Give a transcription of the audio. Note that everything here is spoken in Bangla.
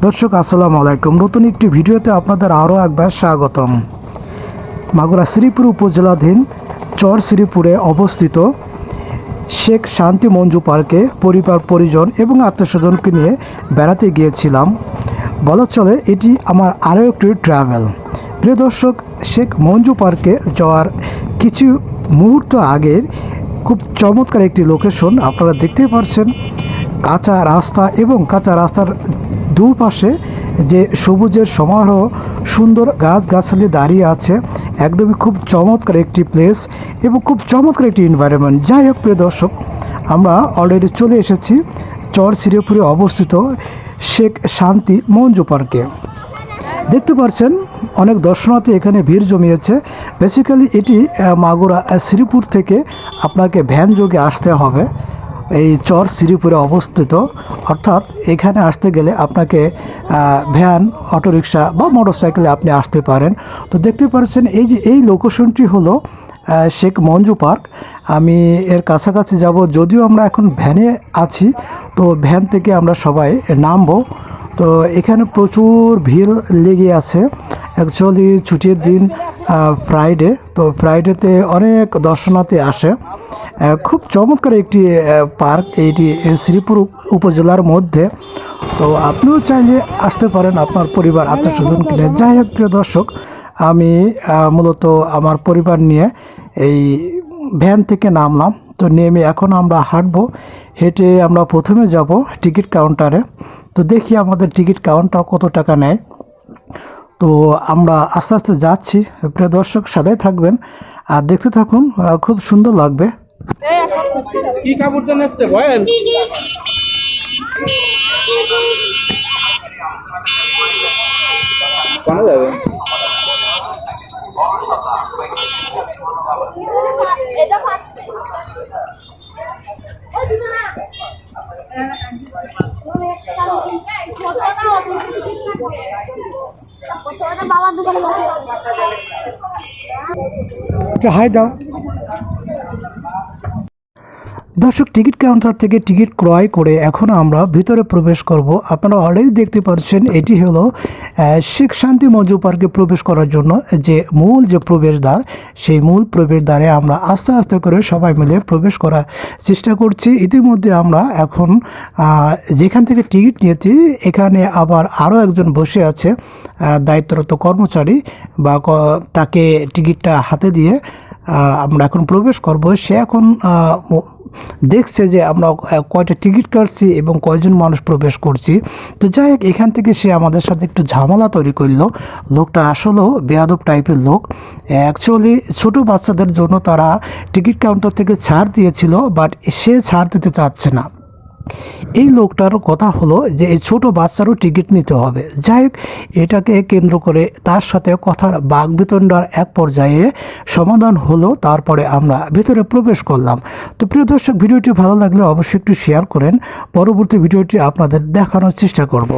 দর্শক আসসালামু আলাইকুম, নতুন একটি ভিডিওতে আপনাদের আরও একবার স্বাগতম। মাগুরা শ্রীপুর উপজেলাধীন চর শ্রীপুরে অবস্থিত শেখ শান্তি মঞ্জু পার্কে পরিবার পরিজন এবং আত্মীয়স্বজনকে নিয়ে বেড়াতে গিয়েছিলাম। বলা চলে এটি আমার আরও একটি ট্রাভেল। প্রিয় দর্শক, শেখ মঞ্জু পার্কে যাওয়ার কিছু মুহূর্ত আগের খুব চমৎকার একটি লোকেশন আপনারা দেখতে পাচ্ছেন। কাঁচা রাস্তা এবং কাঁচা রাস্তার দুপাশে যে সবুজের সমারোহ, সুন্দর গাছগাছালি দাঁড়িয়ে আছে, একদমই খুব চমৎকার একটি প্লেস এবং খুব চমৎকার একটি এনভায়রনমেন্ট। যাই হোক প্রিয় দর্শক, আমরা অলরেডি চলে এসেছি চর শ্রীপুরে অবস্থিত শেখ শান্তি মঞ্জু পার্কে। দেখতে পাচ্ছেন অনেক দর্শনার্থী এখানে ভিড় জমিয়েছে। বেসিক্যালি এটি মাগুরা শ্রীপুর থেকে আপনাকে ভ্যান যোগে আসতে হবে এই চর শ্রীপুরে অবস্থিত। অর্থাৎ এখানে আসতে গেলে আপনাকে ভ্যান, অটোরিকশা বা মোটরসাইকেলে আপনি আসতে পারেন। তো দেখতে পাচ্ছেন এই যে এই লোকেশনটি হলো শেখ মঞ্জু পার্ক। আমি এর কাছাকাছি যাব, যদিও আমরা এখন ভ্যানে আছি, তো ভ্যান থেকে আমরা সবাই নামবো। তো এখানে প্রচুর ভিড় লেগে আছে। অ্যাকচুয়ালি ছুটির দিন ফ্রাইডে, তো ফ্রাইডেতে অনেক দর্শনার্থী আসে। খুব চমৎকার একটি পার্ক এইটি শ্রীপুর উপজেলার মধ্যে। তো আপনিও চাইলে আসতে পারেন আপনার পরিবার আত্মীয়স্বজনকে নিয়ে। যাই হোক প্রিয় দর্শক, আমি মূলত আমার পরিবার নিয়ে এই ভ্যান থেকে নামলাম। তো নেমে এখন আমরা হাঁটবো। হেঁটে আমরা প্রথমে যাব টিকিট কাউন্টারে। তো দেখি আমাদের টিকিট কাউন্টার কত টাকা নেয়। তো আমরা আস্তে আস্তে যাচ্ছি। প্রিয় দর্শক, সাথেই থাকবেন আর দেখতে থাকুন, খুব সুন্দর লাগবে। কি কাপড় দেন আসতে বয়েন কোন যাবে এটা বাবার দোকানে হাই দাও। দর্শক, টিকিট কাউন্টার থেকে টিকিট ক্রয় করে এখন আমরা ভিতরে প্রবেশ করব। আপনারা অলরেডি দেখতে পাচ্ছেন এটি হলো শেখ শান্তি মঞ্জু পার্কে প্রবেশ করার জন্য যে প্রবেশদ্বার, সেই মূল প্রবেশদ্বারে আমরা আস্তে আস্তে করে সবাই মিলে প্রবেশ করার চেষ্টা করছি। ইতিমধ্যে আমরা এখন যেখান থেকে টিকিট নিয়েছি এখানে আবার আরও একজন বসে আছে, দায়িত্বরত কর্মচারী, বা তাকে টিকিটটা হাতে দিয়ে আমরা এখন প্রবেশ করব। সে এখন দেখছে যে আমরা কয়টা টিকিট কাটছি এবং কয়জন মানুষ প্রবেশ করছি। তো যাই হোক, এখান থেকে সে আমাদের সাথে একটু ঝামেলা তৈরি করলো। লোকটা আসলেও বেয়াদব টাইপের লোক। অ্যাকচুয়ালি ছোট বাচ্চাদের জন্য তারা টিকিট কাউন্টার থেকে ছাড় দিয়েছিল, বাট সে ছাড় দিতে চাচ্ছে না। এই লোকটার কথা হলো যে এই ছোটো বাচ্চারও টিকিট নিতে হবে। যাই হোক, এটাকে কেন্দ্র করে তার সাথে কথার বাকবিতণ্ডার এক পর্যায়ে সমাধান হলো। তারপরে আমরা ভিতরে প্রবেশ করলাম। তো প্রিয় দর্শক, ভিডিওটি ভালো লাগলে অবশ্যই একটু শেয়ার করেন। পরবর্তী ভিডিওটি আপনাদের দেখানোর চেষ্টা করব।